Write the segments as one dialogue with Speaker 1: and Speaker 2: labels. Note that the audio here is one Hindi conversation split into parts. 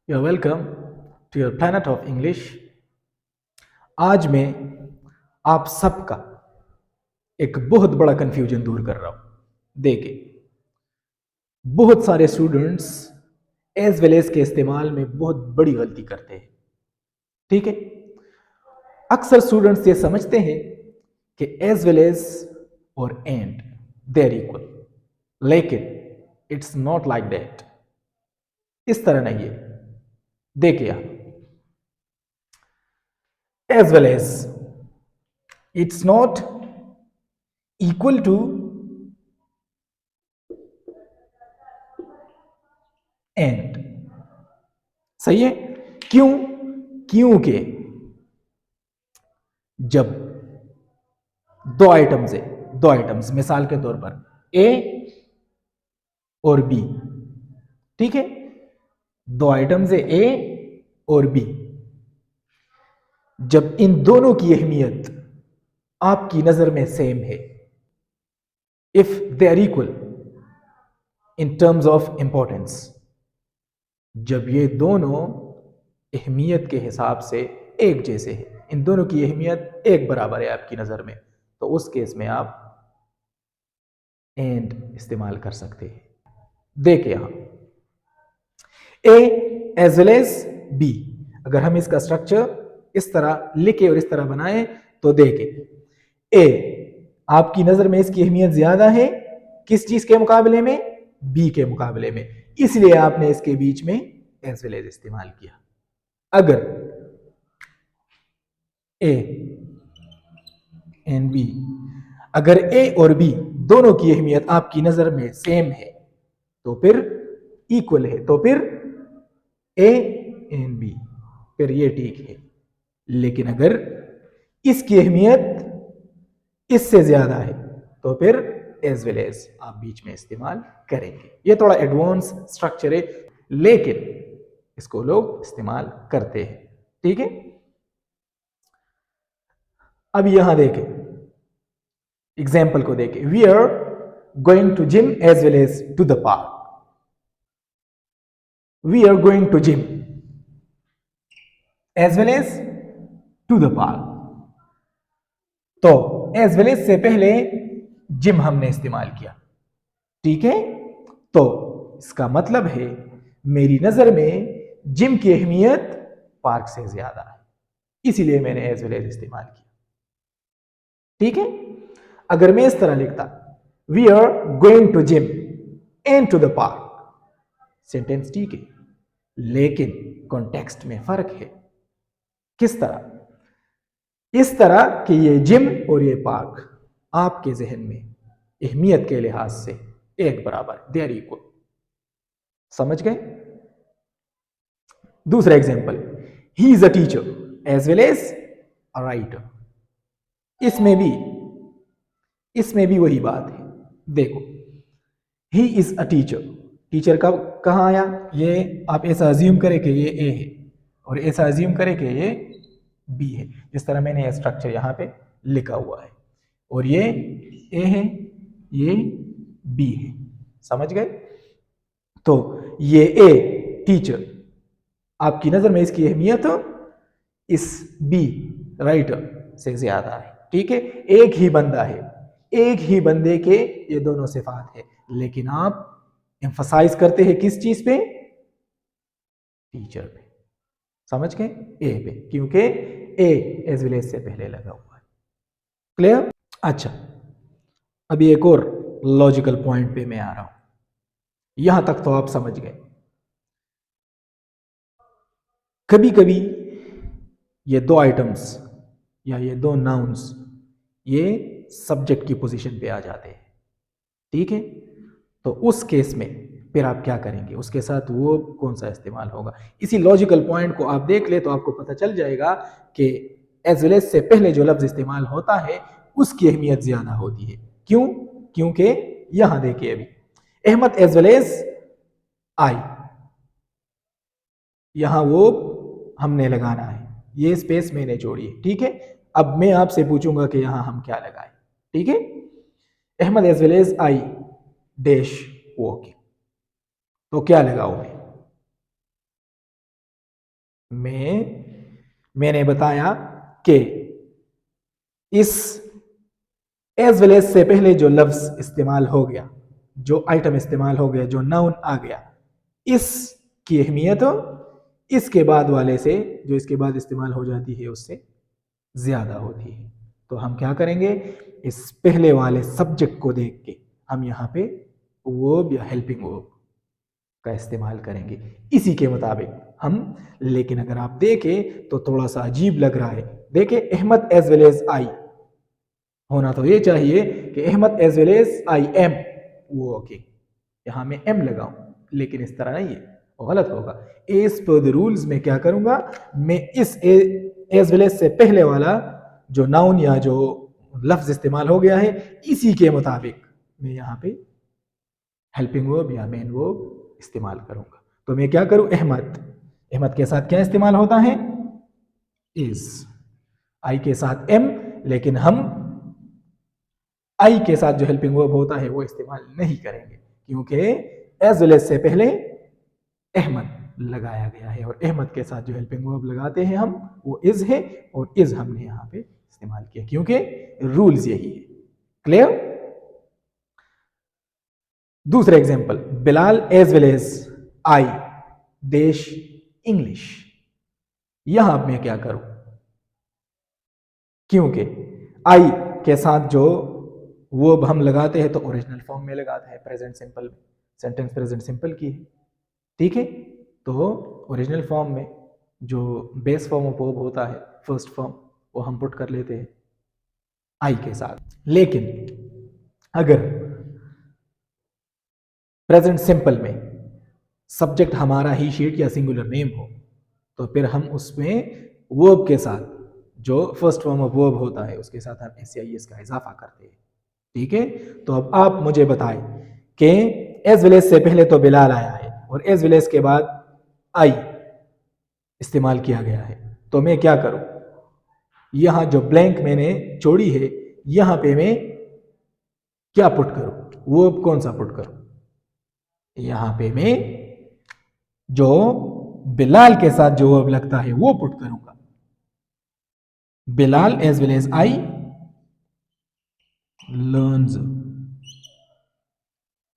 Speaker 1: You're welcome to your planet of English. आज मैं आप सबका एक बहुत बड़ा कंफ्यूजन दूर कर रहा हूं। देखिए, बहुत सारे स्टूडेंट्स एज वेल एज के इस्तेमाल में बहुत बड़ी गलती करते हैं। ठीक है, अक्सर स्टूडेंट्स ये समझते हैं कि एज वेल एज और एंड दे आर इक्वल, लेकिन इट्स नॉट लाइक दैट। इस तरह नहीं है। देखिए, as well as it's not equal to and। सही है? क्यों? क्योंकि जब दो आइटम्स मिसाल के तौर पर ए और बी, ठीक है, दो आइटम्स है ए और बी, जब इन दोनों की अहमियत आपकी नजर में सेम है, if they are equal in terms of importance, जब ये दोनों अहमियत के हिसाब से एक जैसे हैं, इन दोनों की अहमियत एक बराबर है आपकी नज़र में, तो उस केस में आप एंड इस्तेमाल कर सकते हैं। देखिए यहां ए एज वेल एज बी, अगर हम इसका स्ट्रक्चर इस तरह लिखे और इस तरह बनाएं तो देखें ए आपकी नज़र में इसकी अहमियत ज्यादा है किस चीज के मुकाबले में? बी के मुकाबले में, इसलिए आपने इसके बीच में एज वेल एज इस्तेमाल किया। अगर ए एंड बी, अगर ए और बी दोनों की अहमियत आपकी नजर में सेम है तो फिर इक्वल है, तो फिर ए एंड बी, फिर ये ठीक है। लेकिन अगर इसकी अहमियत इससे ज्यादा है तो फिर एज वेल एज आप बीच में इस्तेमाल करेंगे। ये थोड़ा एडवांस स्ट्रक्चर है, लेकिन इसको लोग इस्तेमाल करते हैं। ठीक है, अब यहां देखें, एग्जाम्पल को देखें। We are going to gym as well as to the park. We are going to gym as well as to the park, तो एज वेल एज से पहले जिम हमने इस्तेमाल किया। ठीक है, तो इसका मतलब है मेरी नजर में जिम की अहमियत पार्क से ज्यादा है, इसीलिए मैंने एज वेल एज इस्तेमाल किया। ठीक है, अगर मैं इस तरह लिखता we are going to gym and to the park, sentence ठीक है, लेकिन कॉन्टेक्स्ट में फर्क है। किस तरह? इस तरह कि ये जिम और ये पार्क आपके जहन में अहमियत के लिहाज से एक बराबर, दे आर इक्वल। समझ गए? दूसरा example, he is a teacher as well as a writer. इसमें भी वही बात है। देखो, he is a teacher, teacher का कहां आया? ये आप ऐसा अज्यूम करें कि ये ए है और ऐसा अज्यूम करें कि ये बी है, जिस तरह मैंने ये स्ट्रक्चर यहां पे लिखा हुआ है, और ये ए है, ये बी है। समझ गए? तो ये ए टीचर, आपकी नजर में इसकी अहमियत इस बी राइटर से ज्यादा है। ठीक है, एक ही बंदा है, एक ही बंदे के ये दोनों सिफात है, लेकिन आप एम्फसाइज करते हैं किस चीज पे? टीचर पे। समझ गए? ए पे, क्योंकि ए एज वेल एज से पहले लगा हुआ है। क्लियर? अच्छा, अभी एक और लॉजिकल पॉइंट पे मैं आ रहा हूं। यहां तक तो आप समझ गए। कभी कभी ये दो आइटम्स या ये दो नाउन्स ये सब्जेक्ट की पोजीशन पे आ जाते हैं। ठीक है, तो उस केस में फिर आप क्या करेंगे? उसके साथ वो कौन सा इस्तेमाल होगा? इसी लॉजिकल पॉइंट को आप देख ले तो आपको पता चल जाएगा कि एज वेल एज से पहले जो लफ्ज इस्तेमाल होता है उसकी अहमियत ज्यादा होती है। क्यों? क्योंकि यहां देखिए, अभी Ahmed as well as I, यहां वो हमने लगाना है, ये स्पेस मैंने छोड़ी है। ठीक है, अब मैं आपसे पूछूंगा कि यहां हम क्या लगाएं। ठीक है, Ahmed as well as I dash walking, तो क्या लगाओ मैं? मैंने बताया कि इस एज वेल एज से पहले जो लफ्ज इस्तेमाल हो गया, जो आइटम इस्तेमाल हो गया, जो नाउन आ गया, इसकी अहमियत इसके बाद वाले से, जो इसके बाद इस्तेमाल हो जाती है, उससे ज्यादा होती है। तो हम क्या करेंगे, इस पहले वाले सब्जेक्ट को देख के हम यहाँ पे वर्ब या हेल्पिंग वर्ब का इस्तेमाल करेंगे इसी के मुताबिक हम। लेकिन अगर आप देखें तो थोड़ा सा अजीब लग रहा है। देखें, Ahmed as well as I, होना तो ये चाहिए कि Ahmed as well as I am, वो ओके, यहां मैं एम लगाऊं, लेकिन इस तरह नहीं है, वो गलत होगा। एज पर द रूल्स में क्या करूंगा, मैं इस एज वेल एज से पहले वाला जो नाउन या जो लफ्ज इस्तेमाल हो गया है, इसी के मुताबिक मैं यहां पे हेल्पिंग वर्ब या मेन वर्ब इस्तेमाल करूंगा। तो मैं क्या करूं, अहमद, अहमद के साथ क्या इस्तेमाल होता है, इज, आई के साथ एम, लेकिन हम आई के साथ जो हेल्पिंग वर्ब होता है वो इस्तेमाल नहीं करेंगे, क्योंकि एज वेल एज से पहले अहमद लगाया गया है, और अहमद के साथ जो हेल्पिंग वर्ब लगाते हैं हम, वो इज है, और इज हमने यहां पे इस्तेमाल किया, क्योंकि रूल्स यही है। क्लियर। दूसरा example, Bilal as well as I dash English. यहां मैं क्या करूं, क्योंकि आई के साथ जो वर्ब हम लगाते हैं तो ओरिजिनल फॉर्म में लगाते हैं, प्रेजेंट सिंपल में, सेंटेंस प्रेजेंट सिंपल की है, ठीक है। तो ओरिजिनल फॉर्म में जो बेस फॉर्म ऑफ वर्ब होता है, फर्स्ट फॉर्म, वो हम पुट कर लेते हैं आई के साथ। लेकिन अगर प्रेजेंट सिंपल में सब्जेक्ट हमारा ही शीट या सिंगुलर नेम हो, तो फिर हम उसमें वर्ब के साथ जो फर्स्ट फॉर्म ऑफ वर्ब होता है उसके साथ हम एस का इजाफा करते हैं, ठीक है। तो अब आप मुझे बताएं कि एज वेल एज से पहले तो बिलाल आया है और एज वेल एज के बाद आई इस्तेमाल किया गया है, तो मैं क्या करूं, यहां जो ब्लैंक मैंने छोड़ी है, यहां पे मैं क्या पुट करूं, वर्ब कौन सा पुट करूं, यहां पे मैं जो बिलाल के साथ जो वर्ब लगता है वो पुट करूंगा, Bilal as well as I learns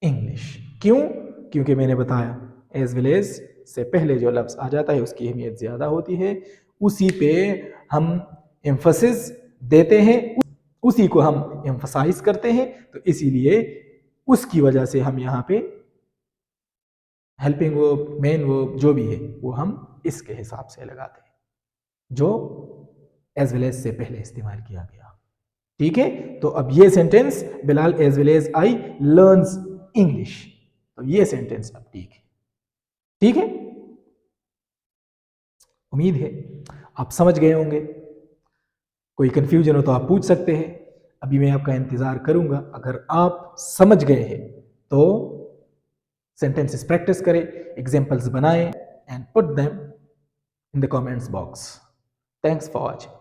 Speaker 1: English. क्यों, क्योंकि मैंने बताया एज वेल एज से पहले जो लफ्ज आ जाता है उसकी अहमियत ज्यादा होती है, उसी पे हम एम्फसिस देते हैं, उसी को हम एम्फसाइज करते हैं, तो इसीलिए उसकी वजह से हम यहाँ पे हेल्पिंग वर्ब, मेन वर्ब जो भी है वो हम इसके हिसाब से लगाते हैं, जो एज वेल एज से पहले इस्तेमाल किया गया, ठीक है। तो अब ये sentence, Bilal as well as I learns English, तो ये सेंटेंस अब ठीक है, ठीक है। उम्मीद है आप समझ गए होंगे। कोई कंफ्यूजन हो तो आप पूछ सकते हैं, अभी मैं आपका इंतजार करूंगा। अगर आप समझ गए हैं तो सेंटेंसेस प्रैक्टिस करें, एग्जांपल्स बनाएं and put them in the comments box. Thanks for watching.